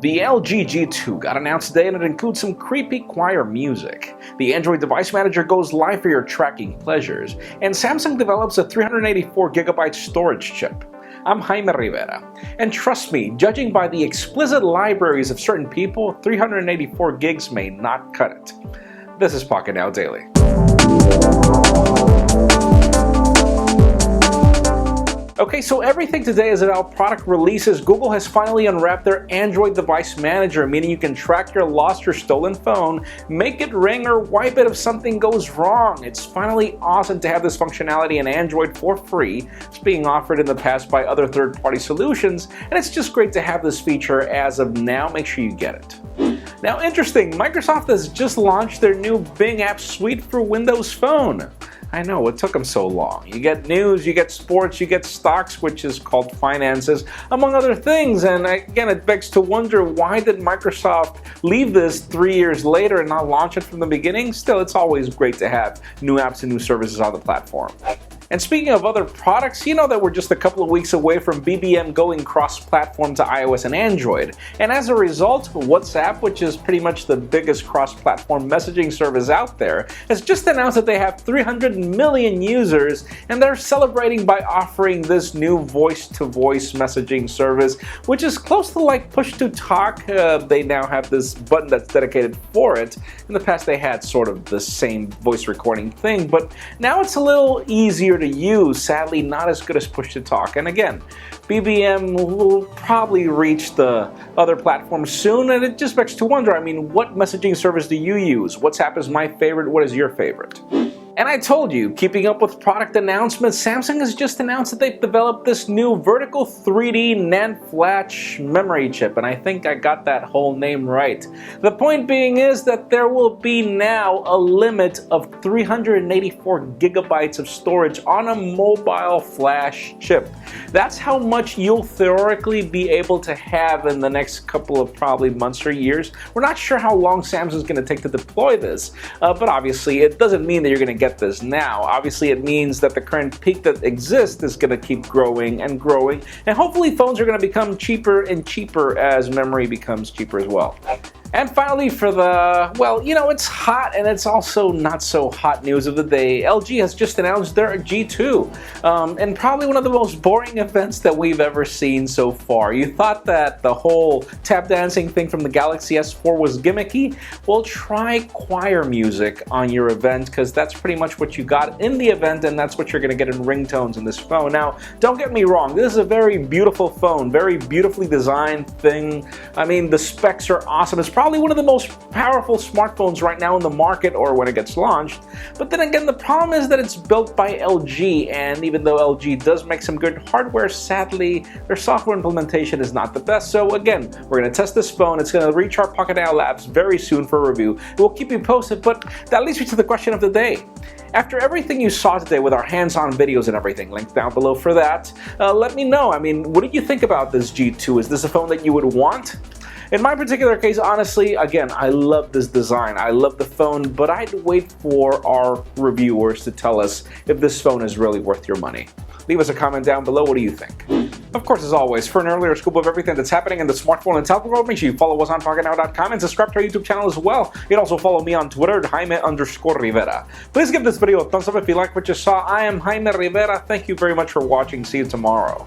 The LG G2 got announced today and it includes some creepy choir music. The Android device manager goes live for your tracking pleasures. And Samsung develops a 384GB storage chip. I'm Jaime Rivera. And trust me, judging by the explicit libraries of certain people, 384 gigs may not cut it. This is Pocketnow Daily. Okay, so everything today is about product releases. Google has finally unwrapped their Android device manager, meaning you can track your lost or stolen phone, make it ring, or wipe it if something goes wrong. It's finally awesome to have this functionality in Android for free. It's being offered in the past by other third-party solutions, and it's just great to have this feature as of now. Make sure you get it. Now, interesting, Microsoft has just launched their new Bing app suite for Windows Phone. I know, it took them so long. You get news, you get sports, you get stocks, which is called finances, among other things. And again, it begs to wonder, why did Microsoft leave this 3 years later and not launch it from the beginning? Still, it's always great to have new apps and new services on the platform. And speaking of other products, you know that we're just a couple of weeks away from BBM going cross-platform to iOS and Android. And as a result, WhatsApp, which is pretty much the biggest cross-platform messaging service out there, has just announced that they have 300 million users, and they're celebrating by offering this new voice-to-voice messaging service, which is close to like push-to-talk. They now have this button that's dedicated for it. In the past, they had sort of the same voice recording thing, but now it's a little easier to use, sadly not as good as push-to-talk. And again, BBM will probably reach the other platforms soon, and it just begs to wonder, I mean, what messaging service do you use? WhatsApp is my favorite. What is your favorite? And I told you, keeping up with product announcements, Samsung has just announced that they've developed this new vertical 3D NAND flash memory chip, and I think I got that whole name right. The point being is that there will be now a limit of 384 gigabytes of storage on a mobile flash chip. That's how much you'll theoretically be able to have in the next couple of probably months or years. We're not sure how long Samsung's going to take to deploy this, but obviously it doesn't mean that you're going to get this now. Obviously, it means that the current peak that exists is going to keep growing and growing, and hopefully phones are going to become cheaper and cheaper as memory becomes cheaper as well. And finally, for the, well, you know, it's hot and it's also not so hot news of the day. LG has just announced their G2, and probably one of the most boring events that we've ever seen so far. You thought that the whole tap dancing thing from the Galaxy S4 was gimmicky? Well, try choir music on your event, because that's pretty much what you got in the event, and that's what you're going to get in ringtones in this phone. Now, don't get me wrong, this is a very beautiful phone, very beautifully designed thing. I mean, the specs are awesome. It's probably one of the most powerful smartphones right now in the market, or when it gets launched. But then again, the problem is that it's built by LG, and even though LG does make some good hardware, sadly, their software implementation is not the best. So again, we're going to test this phone. It's going to reach our Pocketnow labs very soon for a review. We'll keep you posted, but that leads me to the question of the day. After everything you saw today with our hands-on videos and everything, link down below for that, let me know. I mean, what did you think about this G2? Is this a phone that you would want? In my particular case, honestly, again, I love this design. I love the phone, but I'd wait for our reviewers to tell us if this phone is really worth your money. Leave us a comment down below. What do you think? Of course, as always, for an earlier scoop of everything that's happening in the smartphone and telco world, make sure you follow us on Pocketnow.com and subscribe to our YouTube channel as well. You can also follow me on Twitter at Jaime_Rivera. Please give this video a thumbs up if you like what you saw. I am Jaime Rivera. Thank you very much for watching. See you tomorrow.